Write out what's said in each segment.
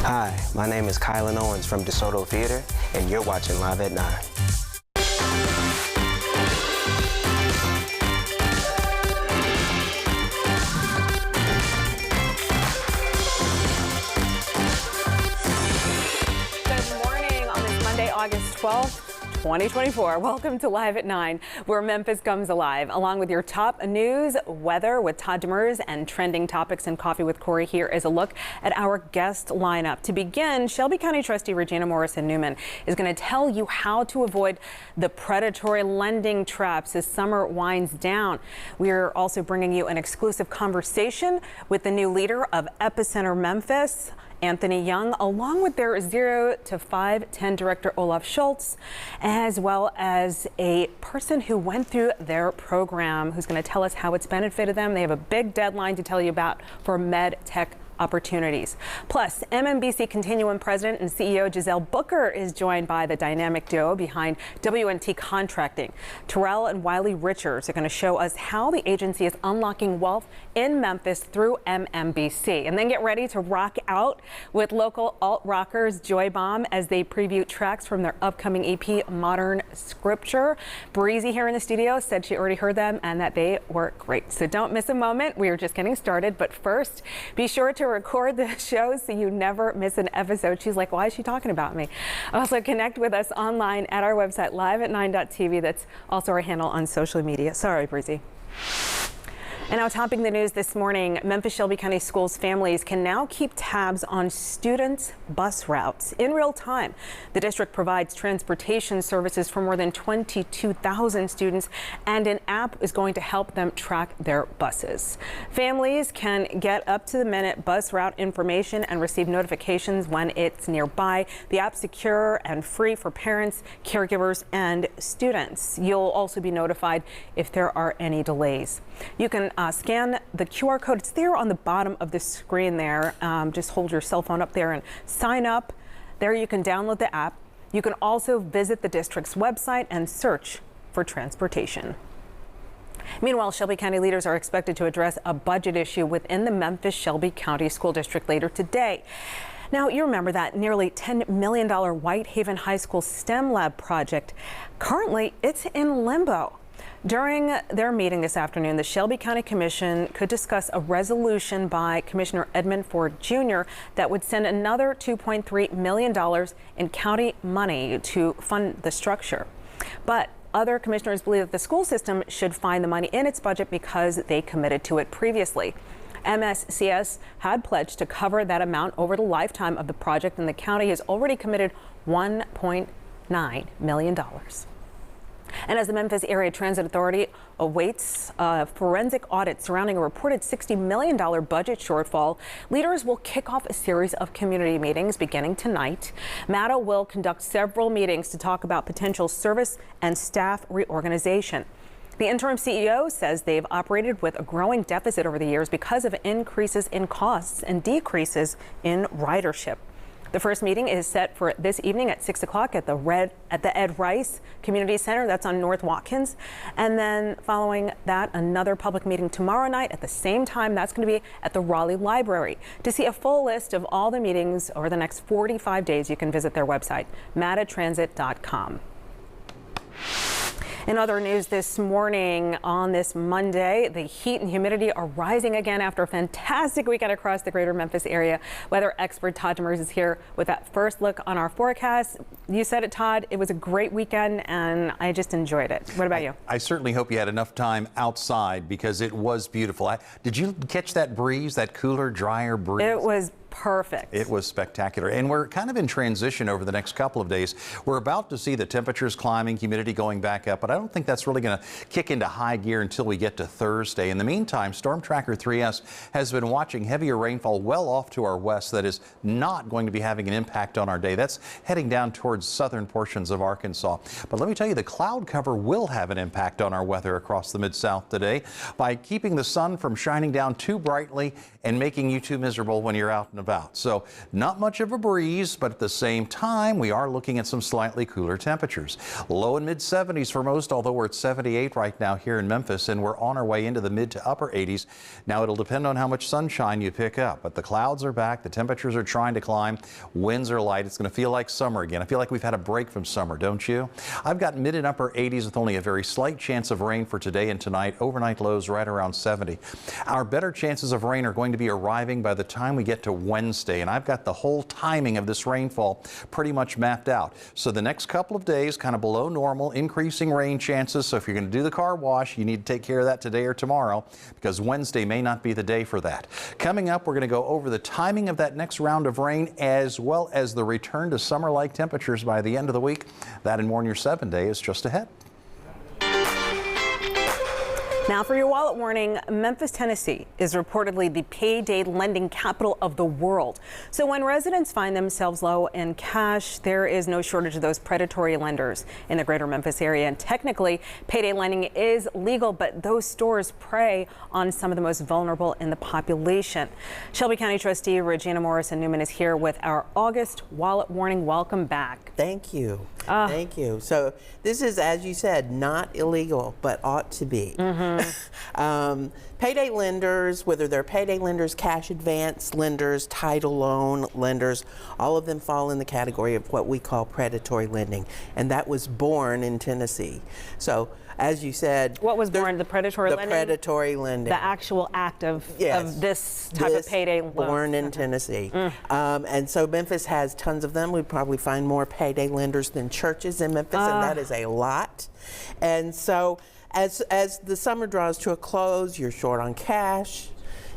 Hi, my name is Kylan Owens from DeSoto Theater, and you're watching Live at 9. Good morning on this Monday, August 12th. 2024. Welcome to Live at 9, where Memphis comes alive. Along with your top news, weather with Todd Demers, and trending topics and coffee with Corey. Here is a look at our guest lineup. To begin, Shelby County Trustee Regina Morrison-Newman is going to tell you how to avoid the predatory lending traps as summer winds down. We're also bringing you an exclusive conversation with the new leader of Epicenter Memphis, Anthony Young, along with their 0 to 510 director Olaf Schultz, as well as a person who went through their program who's going to tell us how it's benefited them. They have a big deadline to tell you about for med tech opportunities. Plus, MMBC Continuum President and CEO Giselle Booker is joined by the dynamic duo behind W&T Contracting. Terrell and Wiley Richards are going to show us how the agency is unlocking wealth in Memphis through MMBC. And then get ready to rock out with local alt-rockers Joy Bomb as they preview tracks from their upcoming EP, Modern Scripture. Breezy here in the studio said she already heard them and that they were great. So don't miss a moment. We are just getting started. But first, be sure to record the show so you never miss an episode. She's like, why is she talking about me? Also, connect with us online at our website, liveat9.tv. That's also our handle on social media. Sorry, Breezy. And now topping the news this morning, Memphis Shelby County Schools families can now keep tabs on students' bus routes in real time. The district provides transportation services for more than 22,000 students, and an app is going to help them track their buses. Families can get up-to-the-minute bus route information and receive notifications when it's nearby. The app's secure and free for parents, caregivers, and students. You'll also be notified if there are any delays. You can scan the QR code. It's there on the bottom of the screen there. Just hold your cell phone up there and sign up. There you can download the app. You can also visit the district's website and search for transportation. Meanwhile, Shelby County leaders are expected to address a budget issue within the Memphis Shelby County School District later today. Now, you remember that nearly $10 million Whitehaven High School STEM Lab project. Currently, it's in limbo. During their meeting this afternoon, the Shelby County Commission could discuss a resolution by Commissioner Edmund Ford Jr. that would send another $2.3 million in county money to fund the structure. But other commissioners believe that the school system should find the money in its budget because they committed to it previously. MSCS had pledged to cover that amount over the lifetime of the project, and the county has already committed $1.9 million. And as the Memphis Area Transit Authority awaits a forensic audit surrounding a reported $60 million budget shortfall, leaders will kick off a series of community meetings beginning tonight. MATA will conduct several meetings to talk about potential service and staff reorganization. The interim CEO says they've operated with a growing deficit over the years because of increases in costs and decreases in ridership. The first meeting is set for this evening at 6 o'clock at the Ed Rice Community Center. That's on North Watkins. And then following that, another public meeting tomorrow night at the same time. That's going to be at the Raleigh Library. To see a full list of all the meetings over the next 45 days, you can visit their website, matatransit.com. In other news this morning on this Monday, the heat and humidity are rising again after a fantastic weekend across the greater Memphis area. Weather expert Todd Demers is here with that first look on our forecast. You said it, Todd. It was a great weekend and I just enjoyed it. What about you? I certainly hope you had enough time outside because it was beautiful. Did you catch that breeze, that cooler, drier breeze? It was perfect. It was spectacular. And we're kind of in transition over the next couple of days. We're about to see the temperatures climbing, humidity going back up, but I don't think that's really going to kick into high gear until we get to Thursday. In the meantime, Storm Tracker 3S has been watching heavier rainfall well off to our west that is not going to be having an impact on our day. That's heading down towards southern portions of Arkansas. But let me tell you, the cloud cover will have an impact on our weather across the Mid-South today by keeping the sun from shining down too brightly and making you too miserable when you're out and about. So not much of a breeze, but at the same time, we are looking at some slightly cooler temperatures. Low and mid 70s for most, although we're at 78 right now here in Memphis, and we're on our way into the mid to upper 80s. Now it'll depend on how much sunshine you pick up, but the clouds are back. The temperatures are trying to climb. Winds are light. It's going to feel like summer again. I feel like we've had a break from summer, don't you? I've got mid and upper 80s with only a very slight chance of rain for today and tonight. Overnight lows right around 70. Our better chances of rain are going to be arriving by the time we get to Wednesday, and I've got the whole timing of this rainfall pretty much mapped out. So the next couple of days, kind of below normal, increasing rain chances. So if you're going to do the car wash, you need to take care of that today or tomorrow, because Wednesday may not be the day for that. Coming up, we're going to go over the timing of that next round of rain, as well as the return to summer-like temperatures by the end of the week. That and more in your 7-day is just ahead. Now for your wallet warning, Memphis, Tennessee is reportedly the payday lending capital of the world. So when residents find themselves low in cash, there is no shortage of those predatory lenders in the greater Memphis area. And technically, payday lending is legal, but those stores prey on some of the most vulnerable in the population. Shelby County trustee Regina Morrison Newman is here with our August wallet warning. Welcome back. Thank you. Thank you. So this is, as you said, not illegal, but ought to be. Payday lenders, whether they're payday lenders, cash advance lenders, title loan lenders, all of them fall in the category of what we call predatory lending. And that was born in Tennessee. So as you said, What was born? The predatory lending? The predatory lending. The actual act of this type of payday loan. Born in Tennessee. And so Memphis has tons of them. We'd probably find more payday lenders than churches in Memphis, and that is a lot. And so as the summer draws to a close, you're short on cash,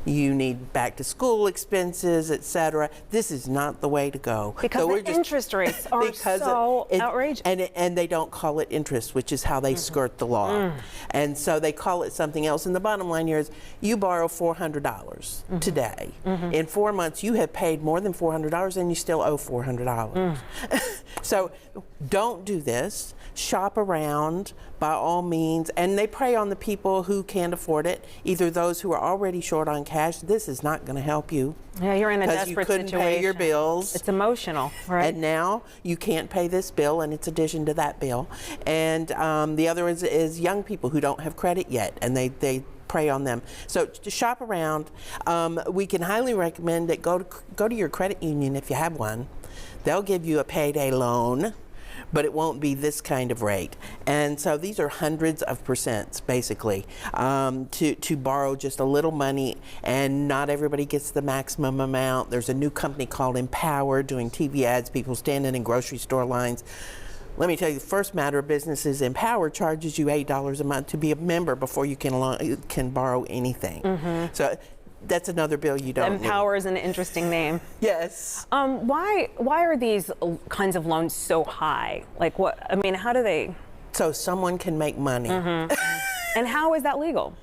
you need back to school expenses, etc. This is not the way to go. Because the interest rates are so outrageous. And they don't call it interest, which is how they skirt the law. And so they call it something else. And the bottom line here is you borrow $400 today. In 4 months, you have paid more than $400 and you still owe $400. So don't do this. Shop around by all means, and they prey on the people who can't afford it, either those who are already short on cash. This is not going to help you. Yeah, you're in a desperate situation. Because you couldn't pay your bills. It's emotional, right? And now you can't pay this bill, and it's addition to that bill. And the other is young people who don't have credit yet, and they prey on them. So to shop around, we can highly recommend that go to your credit union if you have one. They'll give you a payday loan, but it won't be this kind of rate. And so these are hundreds of percents, basically, to borrow just a little money, and not everybody gets the maximum amount. There's a new company called Empower doing TV ads, people standing in grocery store lines. Let me tell you, the first matter of business is Empower charges you $8 a month to be a member before you can borrow anything. So that's another bill you don't Empower need. is an interesting name. Yes. Why are these kinds of loans so high? Like what? I mean, how do they? So someone can make money. And how is that legal?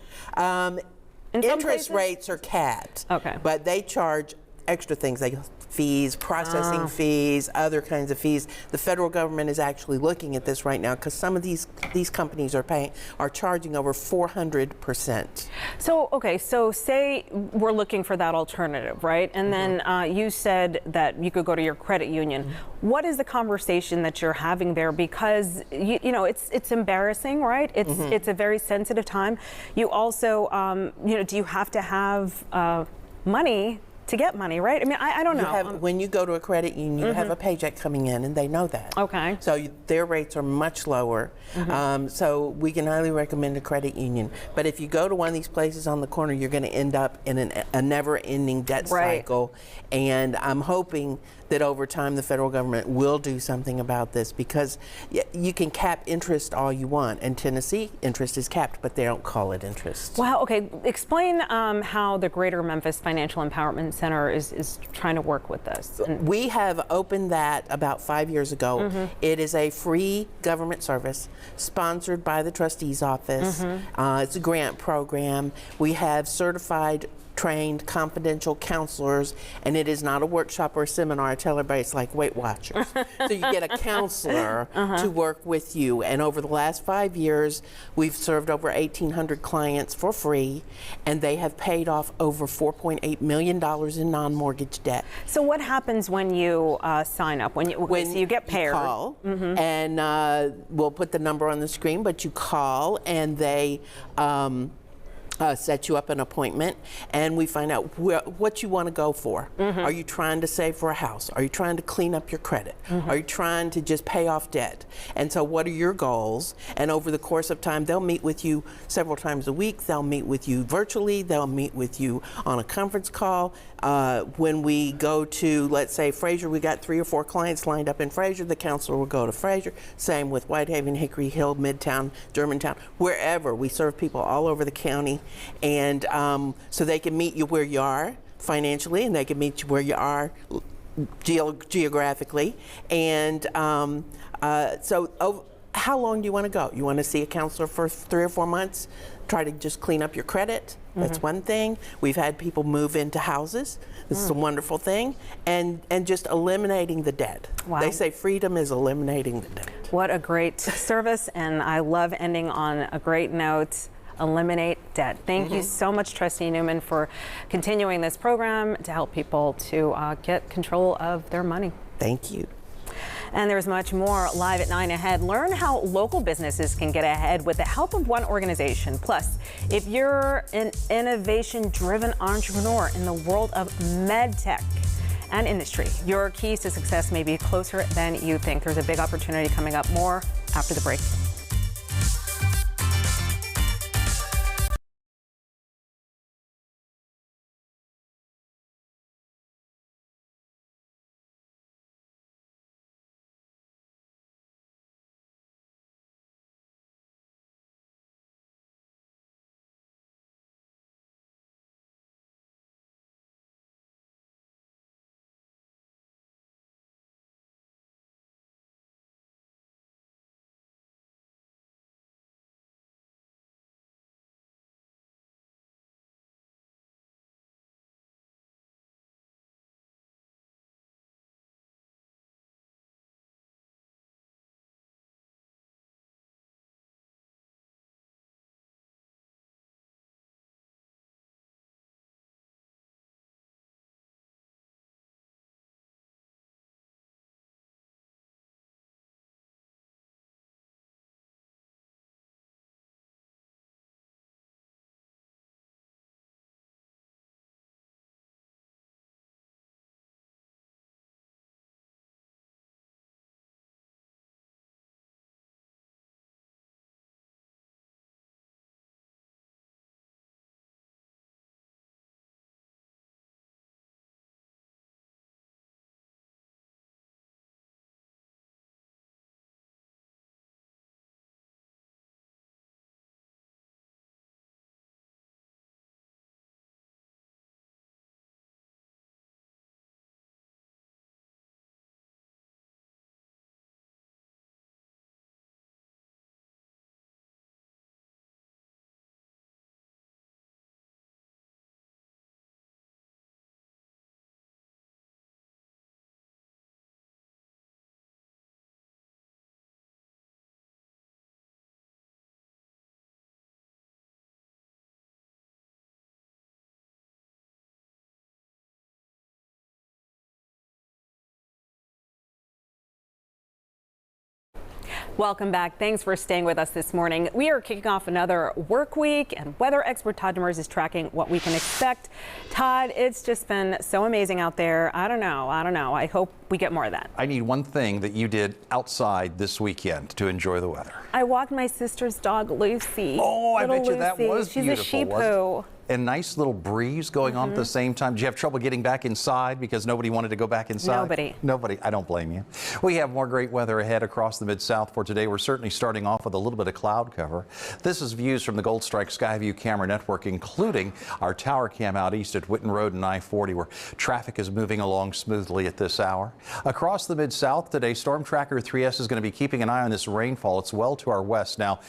Interest rates are capped. Okay. But they charge extra things. Fees, processing fees, other kinds of fees. The federal government is actually looking at this right now because some of these companies are charging over 400%. So okay, so say we're looking for that alternative, right? And then you said that you could go to your credit union. What is the conversation that you're having there? Because you know it's embarrassing, right? It's a very sensitive time. You also do you have to have money to get money, right? I mean, I don't know. When you go to a credit union, you have a paycheck coming in, and they know that. Okay. So their rates are much lower. So we can highly recommend a credit union. But if you go to one of these places on the corner, you're going to end up in a never-ending debt cycle. And I'm hoping that over time the federal government will do something about this, because you can cap interest all you want. And Tennessee, interest is capped, but they don't call it interest. Wow. Okay. Explain how the Greater Memphis Financial Empowerment Center is trying to work with this. We have opened that about 5 years ago. It is a free government service sponsored by the trustee's office. It's a grant program. We have certified trained, confidential counselors, and it is not a workshop or a seminar. I tell everybody it's like Weight Watchers. So you get a counselor to work with you, and over the last 5 years, we've served over 1,800 clients for free, and they have paid off over $4.8 million in non-mortgage debt. So what happens when you sign up? When you get paired? You call, and we'll put the number on the screen, but you call, and they set you up an appointment, and we find out what you want to go for. Are you trying to save for a house? Are you trying to clean up your credit? Are you trying to just pay off debt? And so what are your goals? And over the course of time, they'll meet with you several times a week. They'll meet with you virtually. They'll meet with you on a conference call. When we go to, let's say, Fraser, we got 3 or 4 clients lined up in Fraser, the counselor will go to Fraser. Same with Whitehaven, Hickory Hill, Midtown, Germantown, wherever. We serve people all over the county. And so they can meet you where you are financially, and they can meet you where you are geographically. And so how long do you want to go? You want to see a counselor for 3 or 4 months? Try to just clean up your credit. That's one thing. We've had people move into houses. This is a wonderful thing. And just eliminating the debt. Wow. They say freedom is eliminating the debt. What a great service, and I love ending on a great note. Eliminate debt. Thank you so much, Trustee Newman, for continuing this program to help people to get control of their money. Thank you. And there's much more live at 9 ahead. Learn how local businesses can get ahead with the help of one organization. Plus, if you're an innovation-driven entrepreneur in the world of med tech and industry, your keys to success may be closer than you think. There's a big opportunity coming up. More after the break. Welcome back. Thanks for staying with us this morning. We are kicking off another work week, and weather expert Todd Demers is tracking what we can expect. Todd, it's just been so amazing out there. I don't know. I hope we get more of that. I need one thing that you did outside this weekend to enjoy the weather. I walked my sister's dog, Lucy. Oh, I bet you that was She's beautiful. a Shih Tzu. And nice little breeze going on at the same time. Did you have trouble getting back inside because nobody wanted to go back inside? Nobody. I don't blame you. We have more great weather ahead across the Mid-South for today. We're certainly starting off with a little bit of cloud cover. This is views from the Gold Strike Skyview camera network, including our tower cam out east at Whitten Road and I-40, where traffic is moving along smoothly at this hour. Across the Mid-South today, Storm Tracker 3S is going to be keeping an eye on this rainfall. It's well to our west. Now,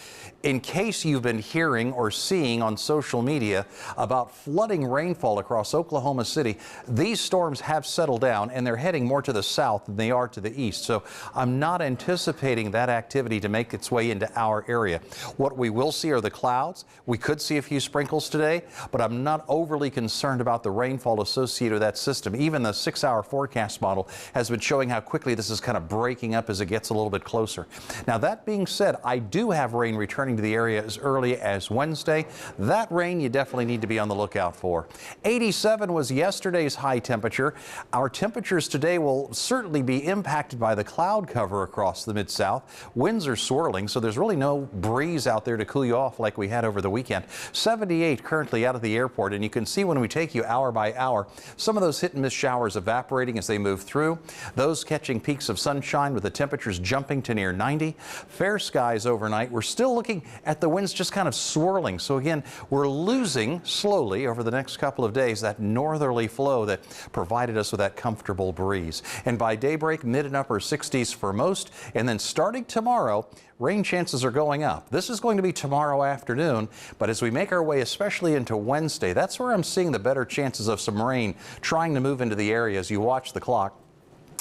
in case you've been hearing or seeing on social media about flooding rainfall across Oklahoma City. These storms have settled down and they're heading more to the south than they are to the east. So I'm not anticipating that activity to make its way into our area. What we will see are the clouds. We could see a few sprinkles today, but I'm not overly concerned about the rainfall associated with that system. Even the 6-hour forecast model has been showing how quickly this is kind of breaking up as it gets a little bit closer. Now, that being said, I do have rain returning to the area as early as Wednesday. That rain you definitely need to be on the lookout for. 87 was yesterday's high temperature. Our temperatures today will certainly be impacted by the cloud cover across the Mid-South. Winds are swirling, so there's really no breeze out there to cool you off like we had over the weekend. 78 currently out of the airport, and you can see when we take you hour by hour, some of those hit and miss showers evaporating as they move through. Those catching peaks of sunshine with the temperatures jumping to near 90. Fair skies overnight. We're still looking at the winds just kind of swirling. So again, we're losing slowly over the next couple of days that northerly flow that provided us with that comfortable breeze. And by daybreak, mid and upper 60s for most. And then starting tomorrow, rain chances are going up. This is going to be tomorrow afternoon, but as we make our way especially into Wednesday, that's where I'm seeing the better chances of some rain trying to move into the area as you watch the clock.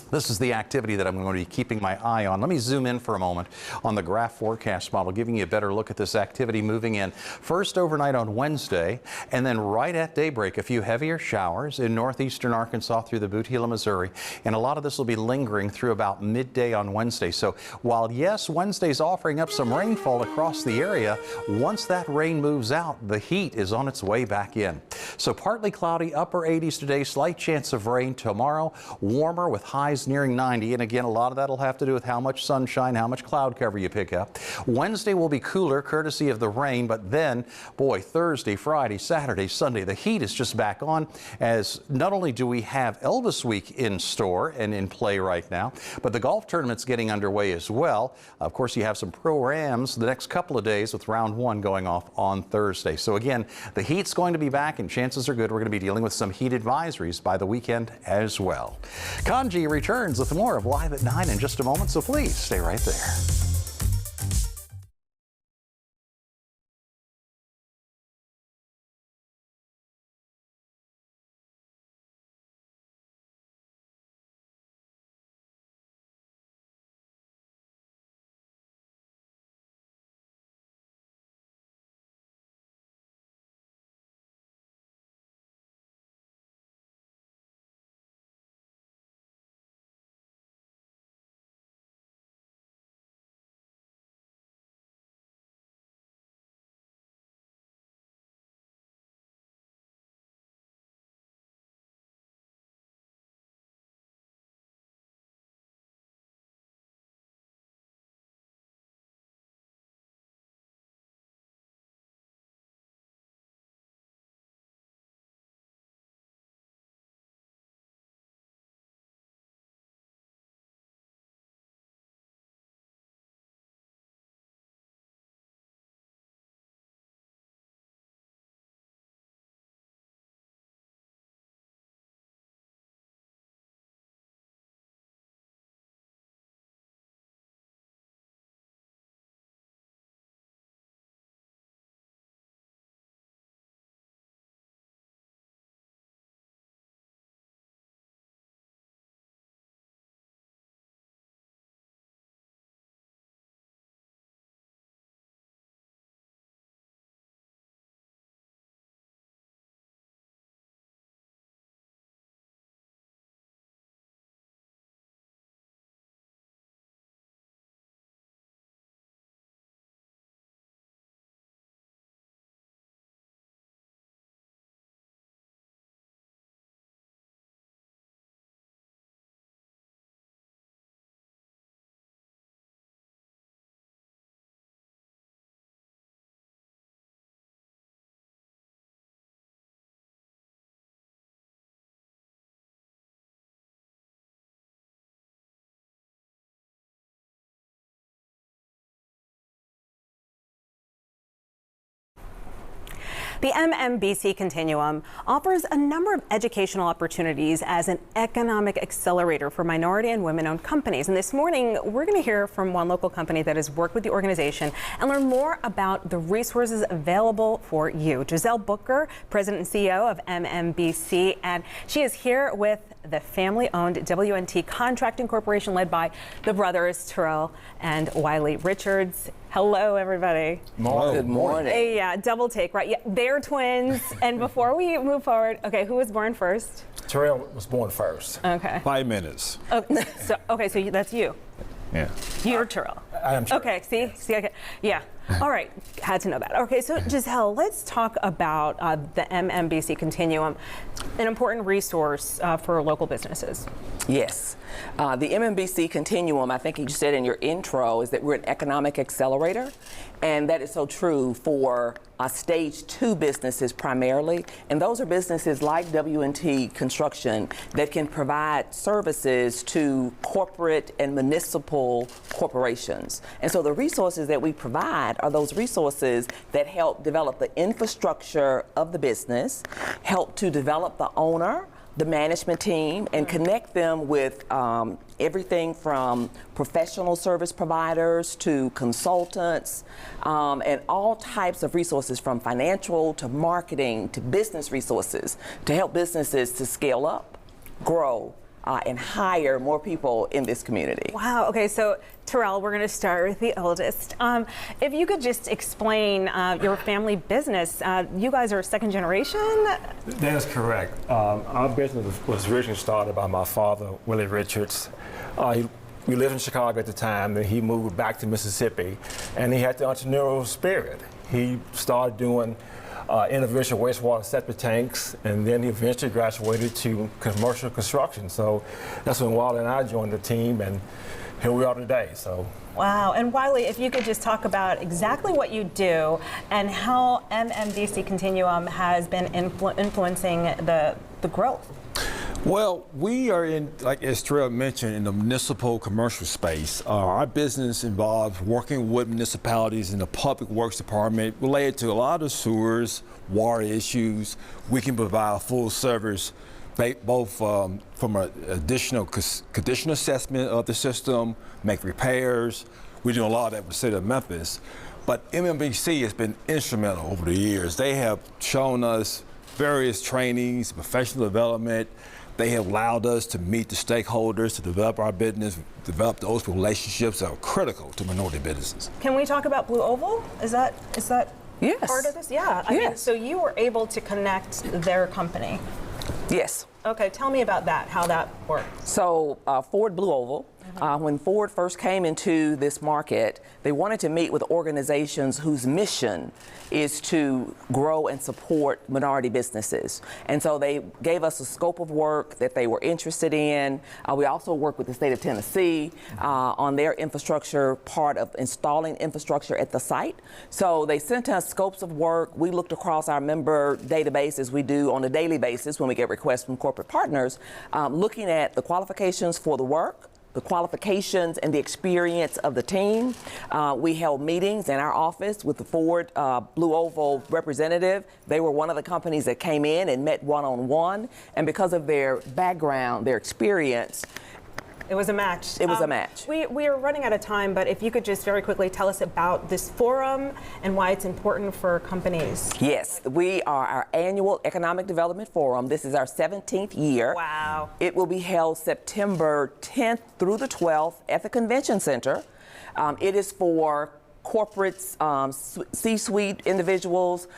This is the activity that I'm going to be keeping my eye on. Let me zoom in for a moment on the graph forecast model, giving you a better look at this activity moving in. First overnight on Wednesday, and then right at daybreak, a few heavier showers in northeastern Arkansas through the Boot Heel of Missouri. And a lot of this will be lingering through about midday on Wednesday. So while, yes, Wednesday's offering up some rainfall across the area, once that rain moves out, the heat is on its way back in. So partly cloudy, upper 80s today, slight chance of rain tomorrow, warmer with highs nearing 90, and again, a lot of that will have to do with how much sunshine, how much cloud cover you pick up. Wednesday will be cooler courtesy of the rain, but then, boy, Thursday, Friday, Saturday, Sunday, the heat is just back on, as not only do we have Elvis Week in store and in play right now, but the golf tournament's getting underway as well. Of course, you have some pro-rams the next couple of days with round one going off on Thursday. So again, the heat's going to be back and chances are good we're going to be dealing with some heat advisories by the weekend as well. Kanji returns with more of Live at 9 in just a moment, so please stay right there. The MMBC Continuum offers a number of educational opportunities as an economic accelerator for minority and women-owned companies. And this morning, we're going to hear from one local company that has worked with the organization and learn more about the resources available for you. Giselle Booker, President and CEO of MMBC, and she is here with the family-owned W&T Contracting Corporation led by the brothers Terrell and Wiley Richards. Hello, everybody. Good morning. Yeah, double take, right? Yeah, they're twins. And before we move forward, okay, who was born first? Terrell was born first. Okay. 5 minutes. Oh, so that's you. Yeah. You're Terrell. I am Terrell. Okay, see, okay. Yeah. All right, had to know that. Okay, so Giselle, let's talk about the MMBC Continuum, an important resource for local businesses. Yes. The MMBC Continuum, I think you said in your intro, is that we're an economic accelerator, and that is so true for stage 2 businesses primarily, and those are businesses like W&T Construction that can provide services to corporate and municipal corporations. And so the resources that we provide are those resources that help develop the infrastructure of the business, help to develop the owner, the management team, and connect them with everything from professional service providers to consultants, and all types of resources from financial to marketing to business resources to help businesses to scale up, grow, and hire more people in this community. Wow. Okay, so Terrell, we're going to start with the oldest. If you could just explain your family business. You guys are second generation? That is correct. Our business was originally started by my father, Willie Richards. We lived in Chicago at the time, and he moved back to Mississippi, and he had the entrepreneurial spirit. He started doing individual wastewater septic tanks, and then he eventually graduated to commercial construction. So that's when Wiley and I joined the team, and here we are today. So. Wow. And Wiley, if you could just talk about exactly what you do and how MMBC Continuum has been influencing the growth. Well, we are in, like as Terrell mentioned, in the municipal commercial space. Our business involves working with municipalities in the public works department related to a lot of sewers, water issues. We can provide full service, both from an additional condition assessment of the system, make repairs. We do a lot of that with the city of Memphis. But MMBC has been instrumental over the years. They have shown us various trainings, professional development. They have allowed us to meet the stakeholders, to develop our business, develop those relationships that are critical to minority businesses. Can we talk about Blue Oval? Is that Yes. part of this? Yeah. I mean, so you were able to connect their company. Yes. Okay, tell me about that, how that worked. So Ford Blue Oval, when Ford first came into this market, they wanted to meet with organizations whose mission is to grow and support minority businesses. And so they gave us a scope of work that they were interested in. We also work with the state of Tennessee on their infrastructure, part of installing infrastructure at the site. So they sent us scopes of work. We looked across our member database, as we do on a daily basis when we get requests from corporate partners, looking at the qualifications for the work, the qualifications and the experience of the team. We held meetings in our office with the Ford Blue Oval representative. They were one of the companies that came in and met one-on-one. And because of their background, their experience, It was a match. It was a match. We are running out of time, but if you could just very quickly tell us about this forum and why it's important for companies. Yes, we are our annual Economic Development Forum. This is our 17th year. Wow. It will be held September 10th through the 12th at the Convention Center. It is for corporates, C-suite individuals,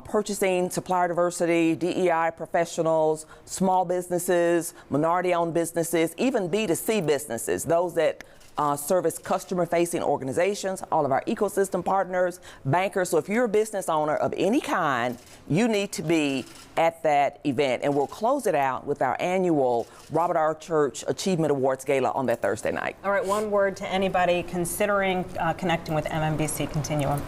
purchasing, supplier diversity, DEI professionals, small businesses, minority-owned businesses, even B2C businesses, those that service customer-facing organizations, all of our ecosystem partners, bankers. So if you're a business owner of any kind, you need to be at that event. And we'll close it out with our annual Robert R. Church Achievement Awards Gala on that Thursday night. All right, one word to anybody considering connecting with MMBC Continuum.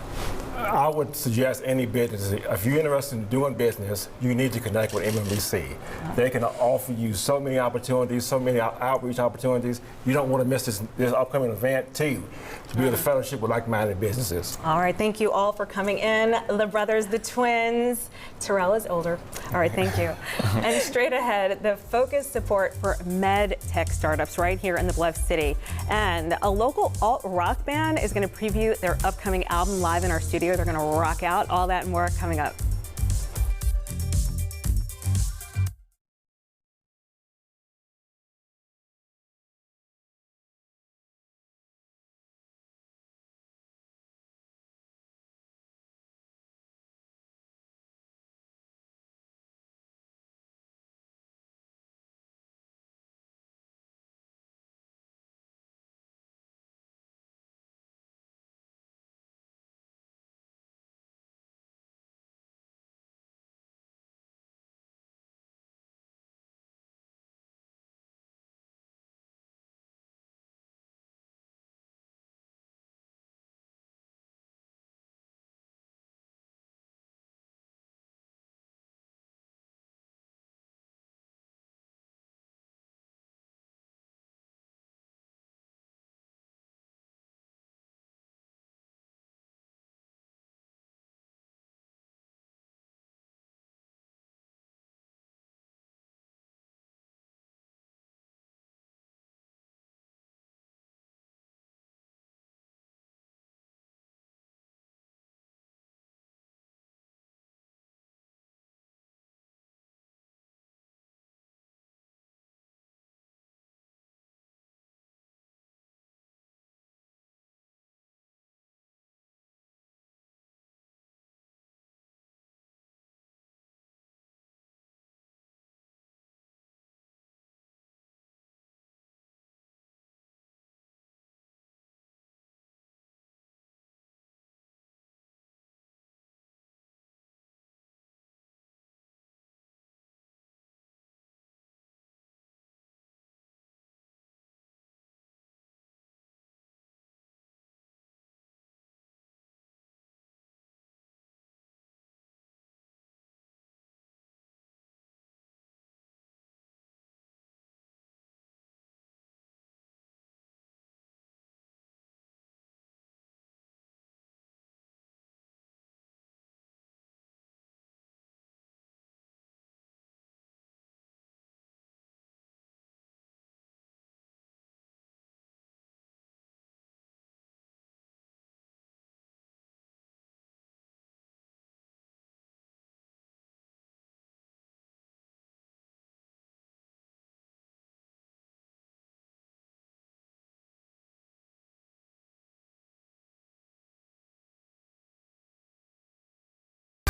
I would suggest any business, if you're interested in doing business, you need to connect with MMBC. They can offer you so many opportunities, so many outreach opportunities. You don't want to miss this upcoming event, too, to be able to fellowship with like-minded businesses. All right, thank you all for coming in. The brothers, the twins. Terrell is older. All right, thank you. And straight ahead, the focused support for med tech startups right here in the Bluff City. And a local alt-rock band is going to preview their upcoming album live in our studio. They're going to rock out. All that and more coming up.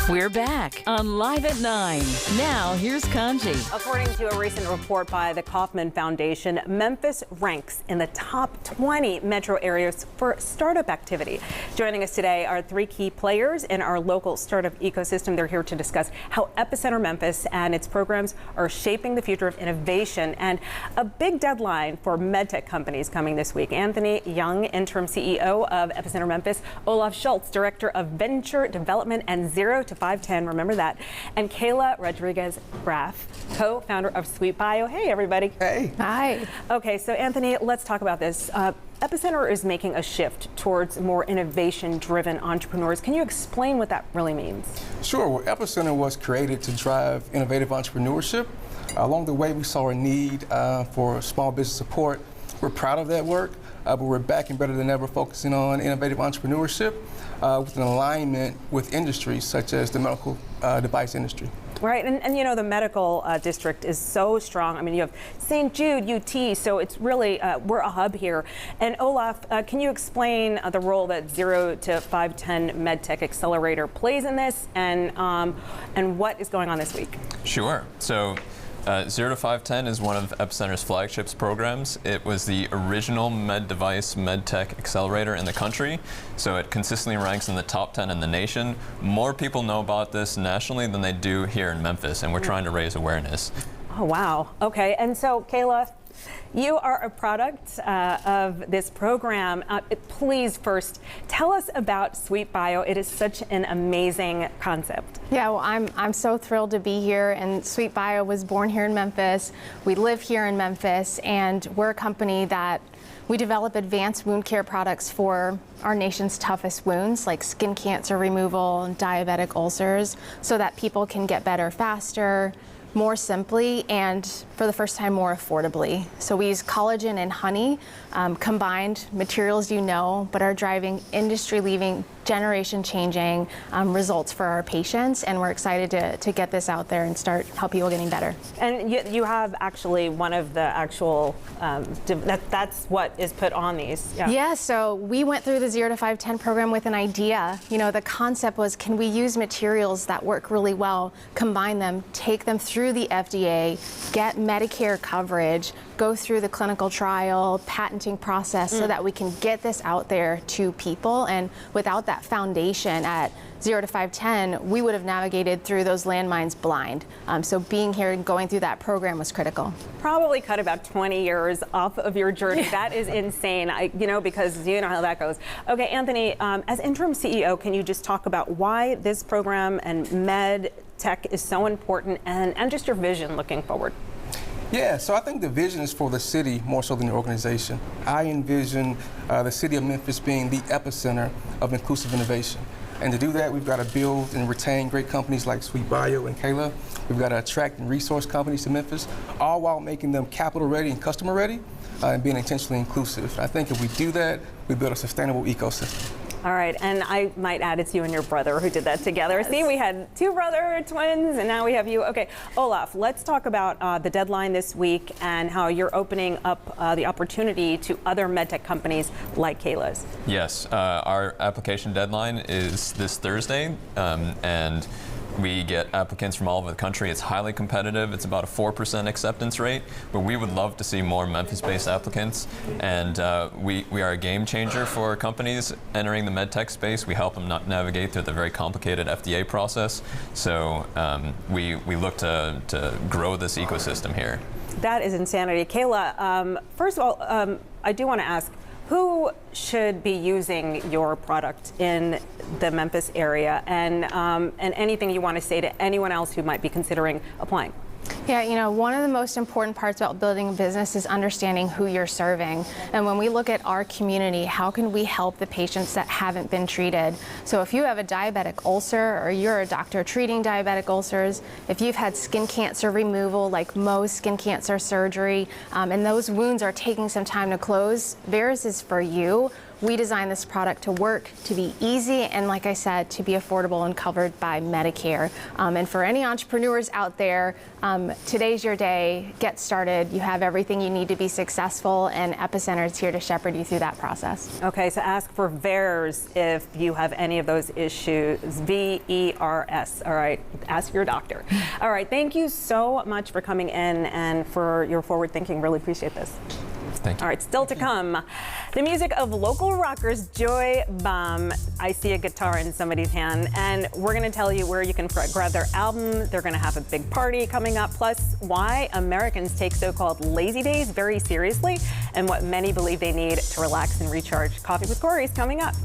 We're back on Live at 9. Now, here's Kanji. According to a recent report by the Kauffman Foundation, Memphis ranks in the top 20 metro areas for startup activity. Joining us today are three key players in our local startup ecosystem. They're here to discuss how Epicenter Memphis and its programs are shaping the future of innovation, and a big deadline for medtech companies coming this week. Anthony Young, interim CEO of Epicenter Memphis, Olaf Schultz, director of venture development and 0 to 510, remember that, and Kayla Rodriguez-Graff, co-founder of Sweet Bio. Hey, everybody. Hey. Hi. Okay, so Anthony, let's talk about this. Epicenter is making a shift towards more innovation-driven entrepreneurs. Can you explain what that really means? Sure. Well, Epicenter was created to drive innovative entrepreneurship. Along the way, we saw a need for small business support. We're proud of that work, but we're back and better than ever focusing on innovative entrepreneurship with an alignment with industries such as the medical device industry. Right, and you know, the medical district is so strong. I mean, you have St. Jude, UT, so it's really, we're a hub here. And Olaf, can you explain the role that 0 to 510 MedTech Accelerator plays in this, and what is going on this week? Sure. So 0 to 510 is one of Epicenter's flagships programs. It was the original med device, med tech accelerator in the country, so it consistently ranks in the top 10 in the nation. More people know about this nationally than they do here in Memphis, and we're trying to raise awareness. Oh, wow. Okay, and so Kayla, You are a product of this program. Please first tell us about Sweet Bio. It is such an amazing concept. Yeah, well, I'm so thrilled to be here, and Sweet Bio was born here in Memphis. We live here in Memphis, and we're a company that we develop advanced wound care products for our nation's toughest wounds, like skin cancer removal and diabetic ulcers, so that people can get better faster, more simply, and for the first time more affordably. So we use collagen and honey, combined materials but are driving industry-leading, generation-changing results for our patients, and we're excited to get this out there and start help people getting better. And you have actually one of the actual, that's what is put on these. Yeah, so we went through the 0 to 5-10 program with an idea. The concept was, can we use materials that work really well, combine them, take them through the FDA, get Medicare coverage, go through the clinical trial, patenting process so that we can get this out there to people. And without that foundation at 0 to 5-10, we would have navigated through those landmines blind. So being here and going through that program was critical. Probably cut about 20 years off of your journey. That is insane, because you know how that goes. Okay, Anthony, as interim CEO, can you just talk about why this program and med tech is so important and just your vision looking forward? Yeah, so I think the vision is for the city more so than the organization. I envision the city of Memphis being the epicenter of inclusive innovation. And to do that, we've got to build and retain great companies like Sweet Bio and Kayla. We've got to attract and resource companies to Memphis, all while making them capital ready and customer ready and being intentionally inclusive. I think if we do that, we build a sustainable ecosystem. All right, and I might add it's you and your brother who did that together. Yes. See, we had two brother twins, and now we have you. Okay, Olaf, let's talk about the deadline this week and how you're opening up the opportunity to other medtech companies like Kayla's. Yes, our application deadline is this Thursday, and we get applicants from all over the country. It's highly competitive. It's about a 4% acceptance rate, but we would love to see more Memphis-based applicants. And we are a game changer for companies entering the medtech space. We help them navigate through the very complicated FDA process. So we look to grow this ecosystem here. That is insanity. Kayla, first of all, I do want to ask, who should be using your product in the Memphis area, and anything you want to say to anyone else who might be considering applying? Yeah, one of the most important parts about building a business is understanding who you're serving. And when we look at our community, how can we help the patients that haven't been treated? So if you have a diabetic ulcer, or you're a doctor treating diabetic ulcers, if you've had skin cancer removal, like Mohs skin cancer surgery, and those wounds are taking some time to close, Veris is for you. We designed this product to work, to be easy, and like I said, to be affordable and covered by Medicare. And for any entrepreneurs out there, today's your day. Get started. You have everything you need to be successful, and Epicenter is here to shepherd you through that process. Okay, so ask for VERS if you have any of those issues. VERS. All right, ask your doctor. All right, thank you so much for coming in and for your forward thinking. Really appreciate this. Thank you. All right, still to come, the music of local rockers Joy Bomb. I see a guitar in somebody's hand, and we're going to tell you where you can grab their album. They're going to have a big party coming up, plus why Americans take so-called lazy days very seriously, and what many believe they need to relax and recharge. Coffee with Corey is coming up.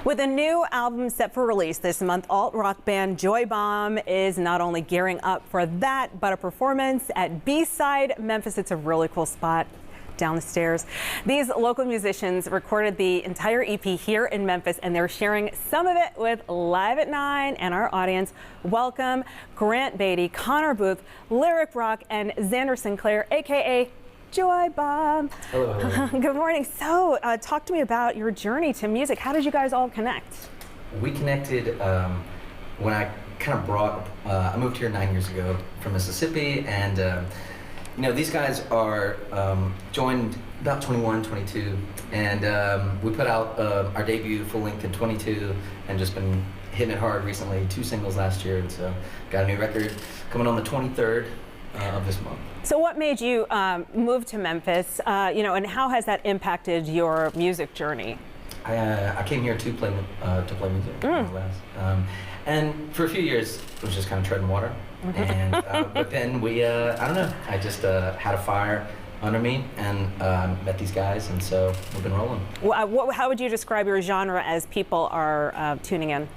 With a new album set for release this month, alt-rock band Joy Bomb is not only gearing up for that, but a performance at B-Side Memphis. It's a really cool spot down the stairs. These local musicians recorded the entire EP here in Memphis, and they're sharing some of it with Live at 9 and our audience. Welcome Grant Beatty, Connor Booth, Lyric Rock, and Xander Sinclair, aka Joy Bomb. Hello. Good morning. So, talk to me about your journey to music. How did you guys all connect? We connected when I kind of I moved here 9 years ago from Mississippi, and you know, these guys are joined about 21, 22, and we put out our debut full length in 22, and just been hitting it hard recently. 2 singles last year, and so got a new record coming on the 23rd of this month. So what made you move to Memphis, you know, and how has that impacted your music journey? I came here to play music, more or less. And for a few years, it was just kind of treading water. And but then we, I don't know, I just had a fire under me and met these guys, and so we've been rolling. How would you describe your genre as people are tuning in?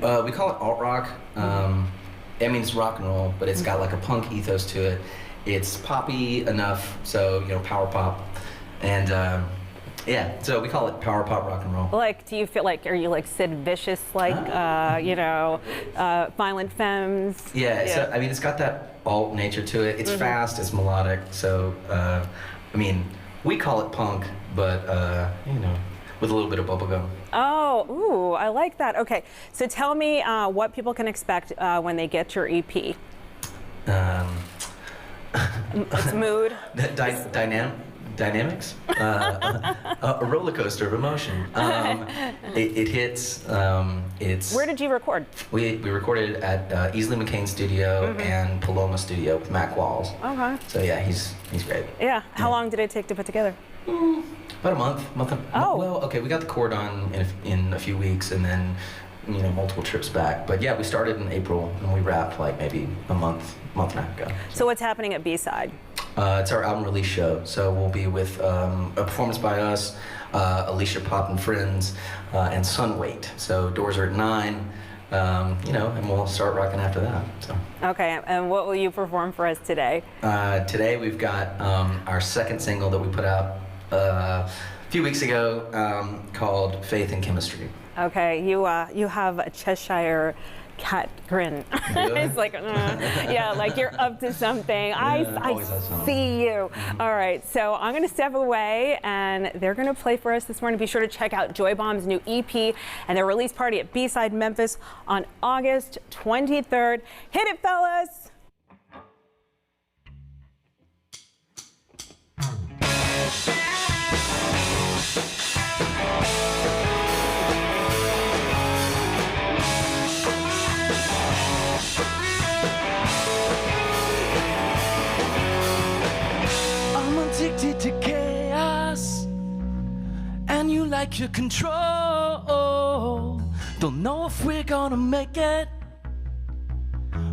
We call it alt-rock. I mean, it's rock and roll, but it's got like a punk ethos to it. It's poppy enough, so, you know, power pop. And yeah, so we call it power pop rock and roll. Like, do you feel like, are you like Sid Vicious, like, you know, Violent Femmes? Yeah, so, I mean, it's got that alt nature to it. It's fast, it's melodic, so, I mean, we call it punk, but, you know, with a little bit of bubblegum. Oh, ooh, I like that. Okay, so tell me what people can expect when they get your EP. It's mood. Dynamics, a roller coaster of emotion. It hits. It's. Where did you record? We recorded at Easley McCain Studio and Paloma Studio with Mac Walls. Okay. So yeah, he's great. Yeah. How long did it take to put together? About a month. Oh. Well, okay, we got the core done in a few weeks, and then, you know, multiple trips back. But yeah, we started in April and we wrapped like maybe a month and a half ago. So what's happening at B-Side? It's our album release show, so we'll be with a performance by us, Alicia Pop and Friends, and Sunweight. So doors are at 9, you know, and we'll start rocking after that. So. Okay, and what will you perform for us today? Today we've got our second single that we put out a few weeks ago called Faith and Chemistry. Okay, you have a Cheshire cat grin. It's like, yeah, like you're up to something. I see you. All right, so I'm going to step away, and they're going to play for us this morning. Be sure to check out Joy Bomb's new EP and their release party at B-Side Memphis on August 23rd. Hit it, fellas! Addicted to chaos, and you like your control. Don't know if we're gonna make it,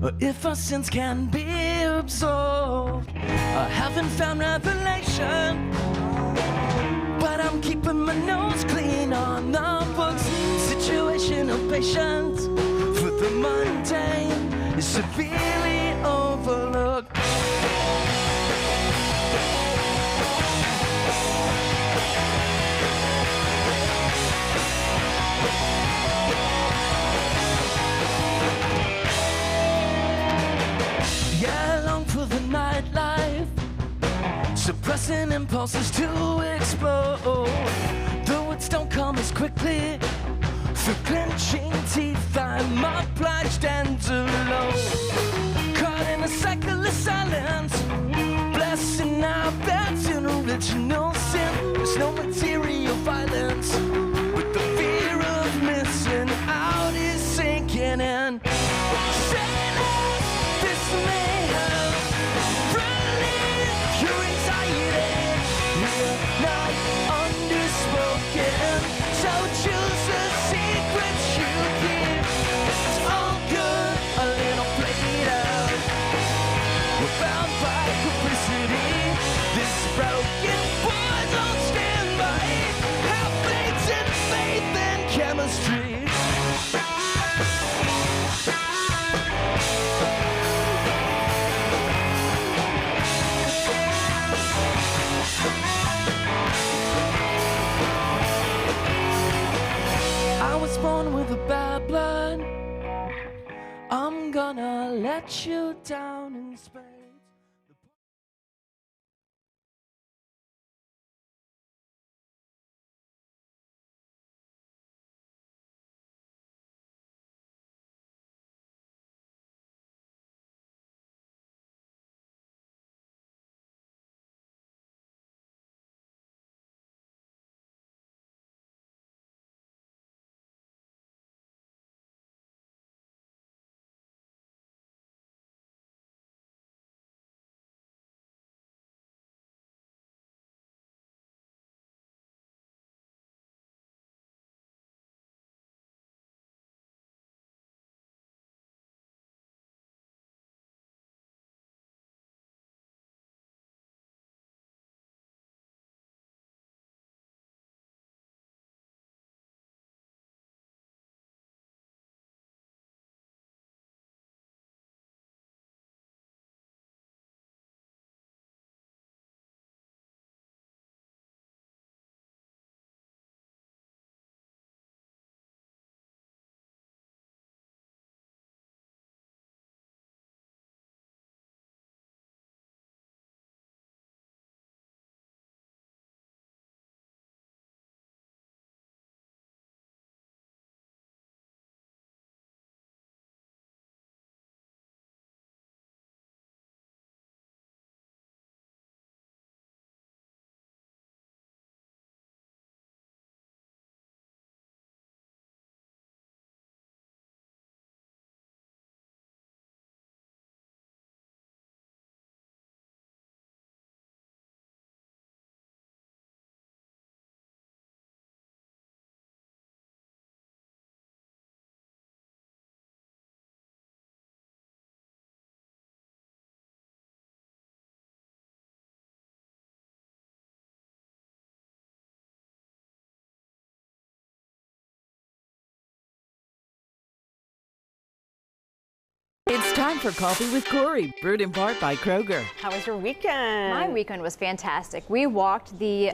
or if our sins can be absolved. I haven't found revelation, but I'm keeping my nose clean on the books. Situational patience for the mundane is severely overlooked. Suppressing impulses to explode, though words don't come as quickly. Through clenching teeth, I'm obliged and alone. Caught in a cycle of silence, blessing our beds in original sin. There's no material violence, with the fear of missing out is sinking in. Sadness, this may have relieved your anxiety. We're not underspoken, so choose the secrets you keep. It's all good, a little played out. We're bound by complicity. This broken boy don't stay. gonna let you down in spades. It's time for Coffee with Corey, brewed in part by Kroger. How was your weekend? My weekend was fantastic. We walked the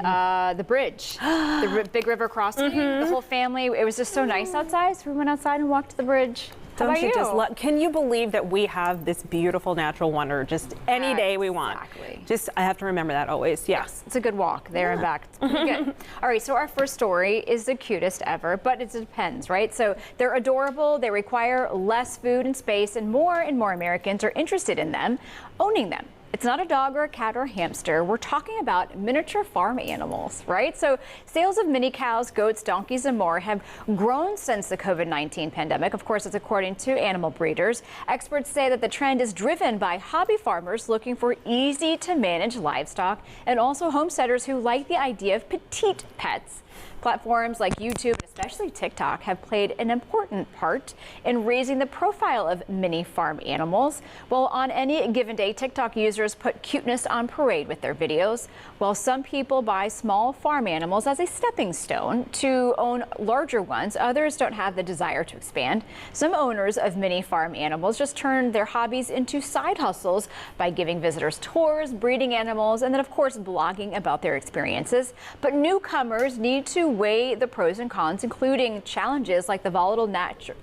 bridge, the big river crossing. The whole family. It was just so nice outside, so we went outside and walked the bridge. How Don't about you you? just love? Can you believe that we have this beautiful natural wonder just any day we want? Exactly. Just I have to remember that always. Yes. It's a good walk there and back. It's pretty good. All right, so our first story is the cutest ever, but it depends, right? So they're adorable, they require less food and space, and more Americans are interested in them, owning them. It's not a dog or a cat or a hamster. We're talking about miniature farm animals, right? So sales of mini cows, goats, donkeys, and more have grown since the COVID-19 pandemic. Of course, it's according to animal breeders. Experts say that the trend is driven by hobby farmers looking for easy to manage livestock and also homesteaders who like the idea of petite pets. Platforms like YouTube, and especially TikTok, have played an important part in raising the profile of mini farm animals. Well, on any given day, TikTok users put cuteness on parade with their videos. While some people buy small farm animals as a stepping stone to own larger ones, others don't have the desire to expand. Some owners of mini farm animals just turn their hobbies into side hustles by giving visitors tours, breeding animals, and then, of course, blogging about their experiences. But newcomers need to weigh the pros and cons, including challenges like the volatile nature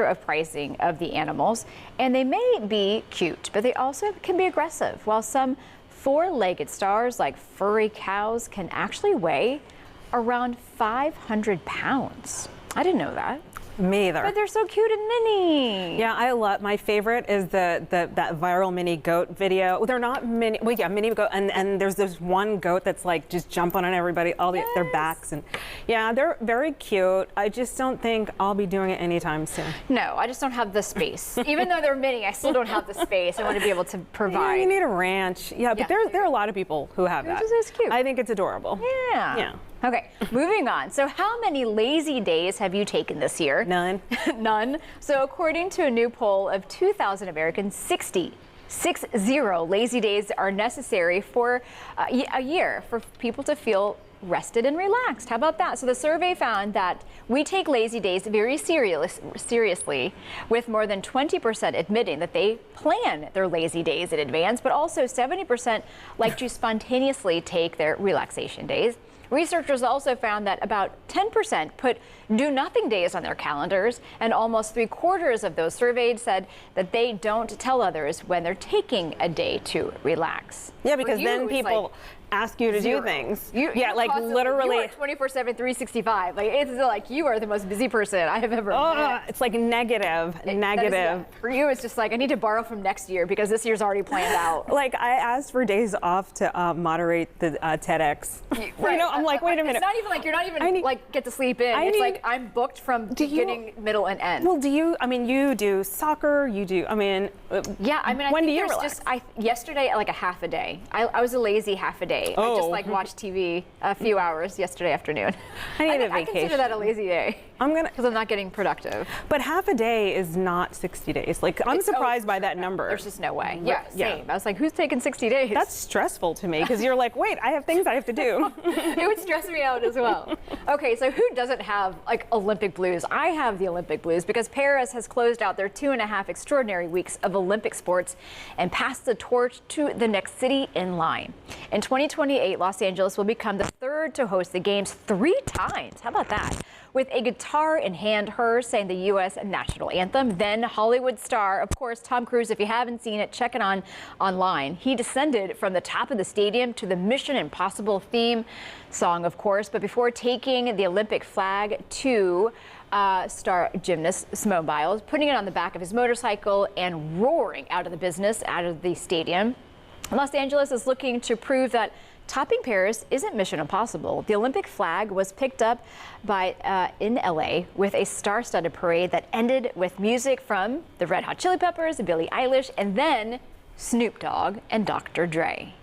of pricing of the animals. And they may be cute, but they also can be aggressive. While some four-legged stars like furry cows can actually weigh around 500 pounds. I didn't know that. Me either. But they're so cute and mini. Yeah, I love. My favorite is that viral mini goat video. Well, they're not mini. Well, yeah, mini goat, and there's this one goat that's like just jumping on everybody, all their backs, and yeah, they're very cute. I just don't think I'll be doing it anytime soon. No, I just don't have the space. Even though they're mini, I still don't have the space. I want to be able to provide. Yeah, you need a ranch. Yeah, but there are a lot of people who have that. This is cute. I think it's adorable. Yeah. Yeah. Okay, moving on. So how many lazy days have you taken this year? None. None. So according to a new poll of 2,000 Americans, 60 lazy days are necessary for a year for people to feel rested and relaxed. How about that? So the survey found that we take lazy days very seriously, with more than 20% admitting that they plan their lazy days in advance, but also 70% like to spontaneously take their relaxation days. Researchers also found that about 10% put do-nothing days on their calendars, and almost 3/4 of those surveyed said that they don't tell others when they're taking a day to relax. Yeah, because For you, then it's people like ask you to zero. do things. You're like constantly- literally. you are 24/7, 365. Like it's like you are the most busy person I have ever met. It's like negative. For you, it's just like I need to borrow from next year because this year's already planned out. Like I asked for days off to moderate the TEDx. Right. You know, I'm like, wait a minute. It's not even like you're not even like get to sleep in. It's like I'm booked from beginning, middle, and end. Well, you do soccer, yeah, I mean, I when think do you there's relax? yesterday, like a half a day. I was a lazy half a day. I just like watched TV a few hours yesterday afternoon. I need a I consider that a lazy day. Because I'm not getting productive. But half a day is not 60 days. Like I'm surprised by that number. There's just no way. Yeah, Same. I was like, who's taking 60 days? That's stressful to me because you're like, wait, I have things I have to do. It would stress me out as well. Okay, so who doesn't have like Olympic blues? I have the Olympic blues because Paris has closed out their 2.5 extraordinary weeks of Olympic sports and passed the torch to the next city in line. In 2028, Los Angeles will become the third to host the games 3 times. How about that? With a guitar in hand, her sang the U.S. national anthem. Then Hollywood star, of course, Tom Cruise. If you haven't seen it, check it online. He descended from the top of the stadium to the Mission Impossible theme song, of course. But before taking the Olympic flag to star gymnast Simone Biles, putting it on the back of his motorcycle and roaring out of the stadium, Los Angeles is looking to prove that topping Paris isn't Mission Impossible. The Olympic flag was picked up in LA with a star-studded parade that ended with music from the Red Hot Chili Peppers, Billie Eilish, and then Snoop Dogg and Dr. Dre.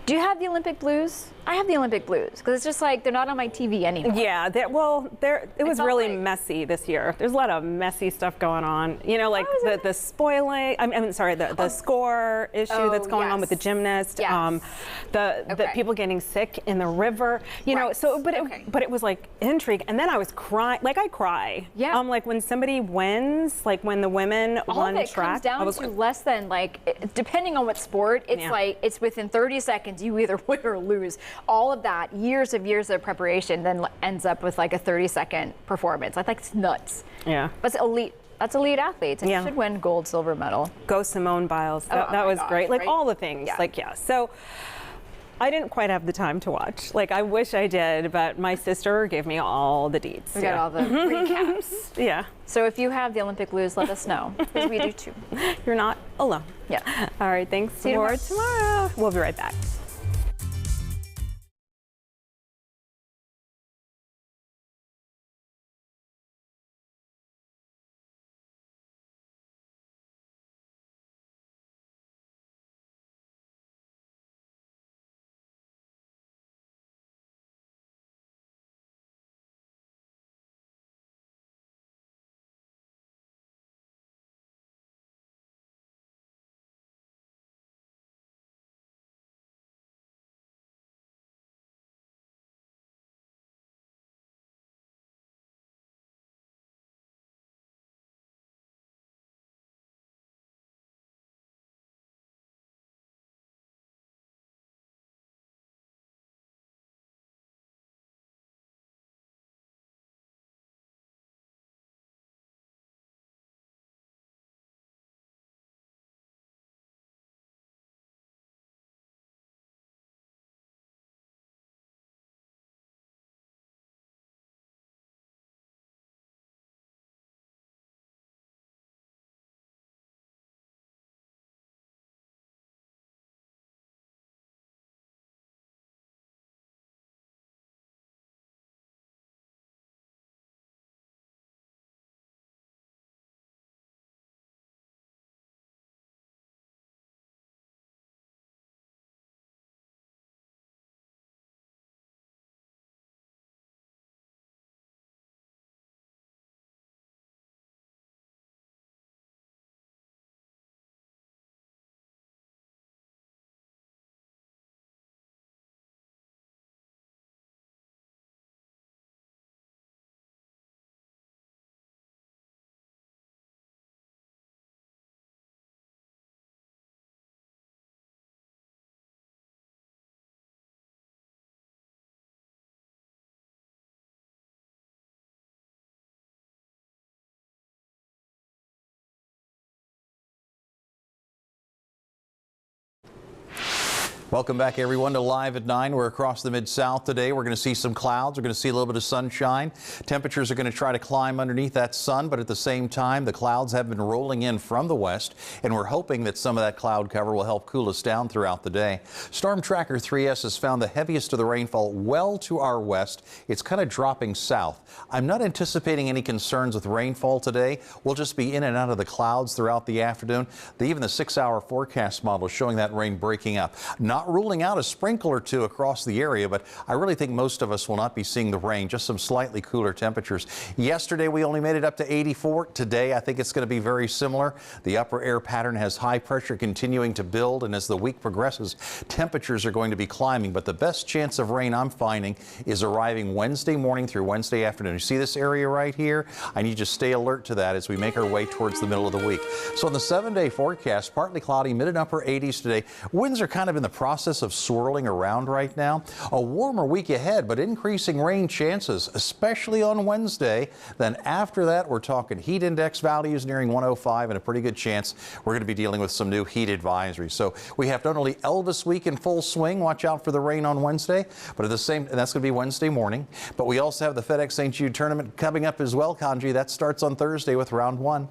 Do you have the Olympic blues? I have the Olympic blues because it's just like they're not on my TV anymore. Yeah, it was really messy this year. There's a lot of messy stuff going on. You know, like the spoiling. The score issue that's going on with the gymnast. Yes. The people getting sick in the river. You know, so but it was like intrigue, and then I was crying. Like I cry. Yeah. Like when somebody wins, like when the women won All of it track. comes down to less than depending on what sport. It's like it's within 30 seconds you either win or lose. All of that years of preparation then ends up with like a 30-second performance. I think it's nuts. Yeah. But it's elite. That's elite athletes, and you should win gold, silver medal. Go Simone Biles. That was great. Like all the things. Yeah. So I didn't quite have the time to watch. Like I wish I did, but my sister gave me all the deets. We got all the recaps. Yeah. So if you have the Olympic blues, let us know because we do too. You're not alone. Yeah. All right. Thanks. See you tomorrow. We'll be right back. Welcome back, everyone, to Live at 9. We're across the Mid-South today. We're going to see some clouds. We're going to see a little bit of sunshine. Temperatures are going to try to climb underneath that sun, but at the same time, the clouds have been rolling in from the west, and we're hoping that some of that cloud cover will help cool us down throughout the day. Storm Tracker 3S has found the heaviest of the rainfall well to our west. It's kind of dropping south. I'm not anticipating any concerns with rainfall today. We'll just be in and out of the clouds throughout the afternoon. Even the 6-hour forecast model is showing that rain breaking up. Not ruling out a sprinkle or two across the area, but I really think most of us will not be seeing the rain, just some slightly cooler temperatures. Yesterday, we only made it up to 84. Today, I think it's going to be very similar. The upper air pattern has high pressure continuing to build, and as the week progresses, temperatures are going to be climbing, but the best chance of rain I'm finding is arriving Wednesday morning through Wednesday afternoon. You see this area right here? I need you to stay alert to that as we make our way towards the middle of the week. So in the 7-day forecast, partly cloudy, mid and upper 80s today. Winds are kind of in the process of swirling around right now. A warmer week ahead, but increasing rain chances, especially on Wednesday. Then after that, we're talking heat index values nearing 105 and a pretty good chance we're going to be dealing with some new heat advisories. So we have not only Elvis week in full swing, watch out for the rain on Wednesday, but at the same, and that's going to be Wednesday morning. But we also have the FedEx St. Jude tournament coming up as well, Kanji. That starts on Thursday with round 1.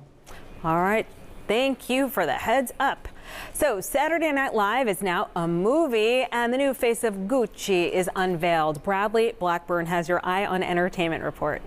All right. Thank you for the heads up. So Saturday Night Live is now a movie, and the new face of Gucci is unveiled. Bradley Blackburn has your Eye on Entertainment report.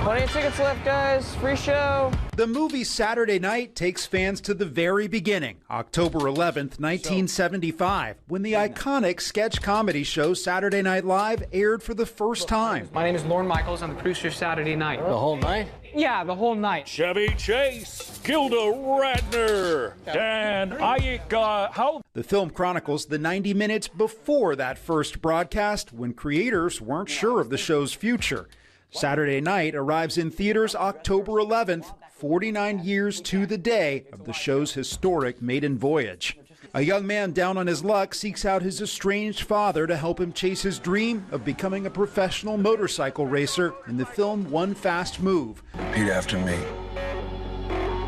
Plenty of tickets left, guys. Free show. The movie Saturday Night takes fans to the very beginning, October 11th, 1975, when the iconic sketch comedy show Saturday Night Live aired for the first time. My name is Lorne Michaels. I'm the producer of Saturday Night. The whole night? Yeah, the whole night. Chevy Chase, Gilda Radner, Dan Iyke. The film chronicles the 90 minutes before that first broadcast, when creators weren't sure of the show's future. Saturday Night arrives in theaters October 11th, 49 years to the day of the show's historic maiden voyage. A young man down on his luck seeks out his estranged father to help him chase his dream of becoming a professional motorcycle racer in the film One Fast Move. Repeat after me.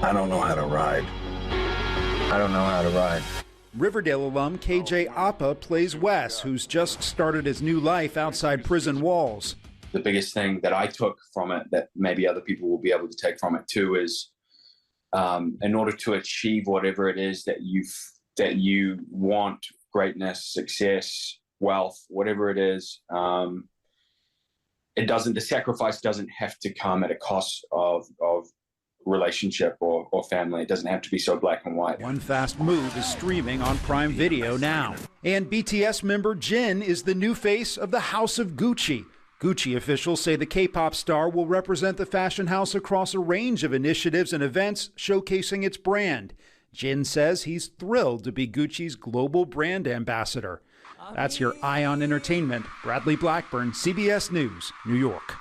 I don't know how to ride. I don't know how to ride. Riverdale alum KJ Apa plays Wes, who's just started his new life outside prison walls. The biggest thing that I took from it, that maybe other people will be able to take from it too, is in order to achieve whatever it is that you want, greatness, success, wealth, whatever it is, the sacrifice doesn't have to come at a cost of relationship or family. It doesn't have to be so black and white. One Fast Move is streaming on Prime Video now. And BTS member Jin is the new face of the House of Gucci. Gucci officials say the K-pop star will represent the fashion house across a range of initiatives and events showcasing its brand. Jin says he's thrilled to be Gucci's global brand ambassador. That's your Eye on Entertainment. Bradley Blackburn, CBS News, New York.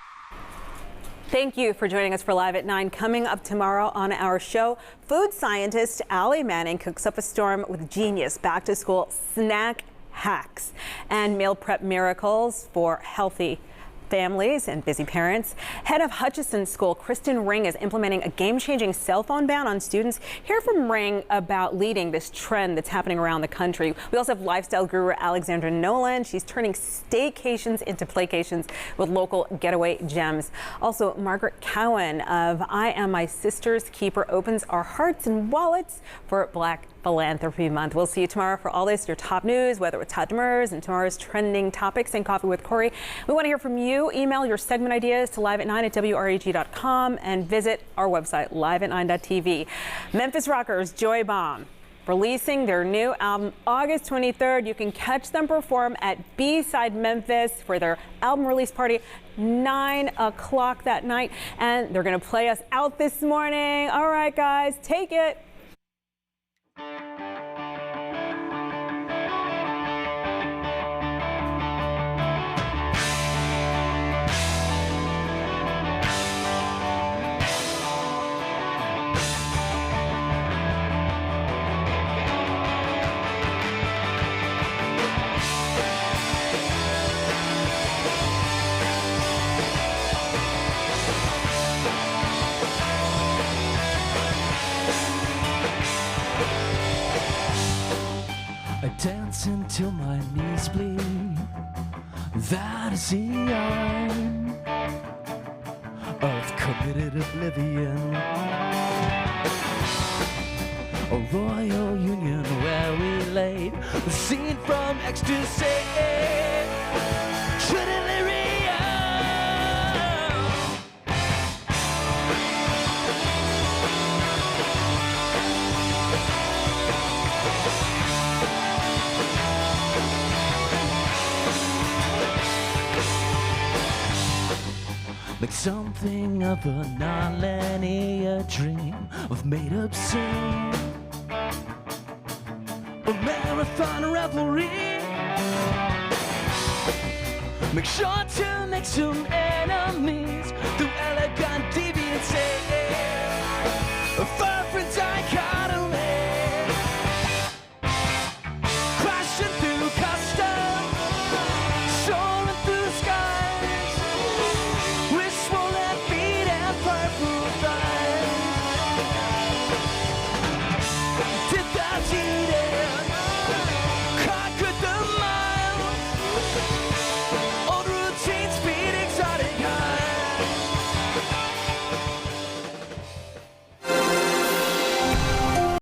Thank you for joining us for Live at 9. Coming up tomorrow on our show, food scientist Allie Manning cooks up a storm with genius back-to-school snack hacks and meal prep miracles for healthy families and busy parents. Head of Hutchinson School, Kristen Ring, is implementing a game-changing cell phone ban on students. Hear from Ring about leading this trend that's happening around the country. We also have lifestyle guru Alexandra Nolan. She's turning staycations into playcations with local getaway gems. Also, Margaret Cowan of I Am My Sister's Keeper opens our hearts and wallets for Black Philanthropy Month. We'll see you tomorrow for all this, your top news, Weather with Todd Demers, and tomorrow's trending topics and Coffee with Corey. We want to hear from you. Email your segment ideas to liveat9@wreg.com and visit our website, liveat9.tv. Memphis rockers Joy Bomb releasing their new album August 23rd. You can catch them perform at B-Side Memphis for their album release party, 9 o'clock that night. And they're going to play us out this morning. All right, guys, take it. dancing till my knees bleed. That is the end of committed oblivion. A royal union where we laid the scene from ecstasy. Trinity. Like something of a non-linear dream of made-up scene, a marathon revelry. Make sure to make some enemies through elegant deviancy.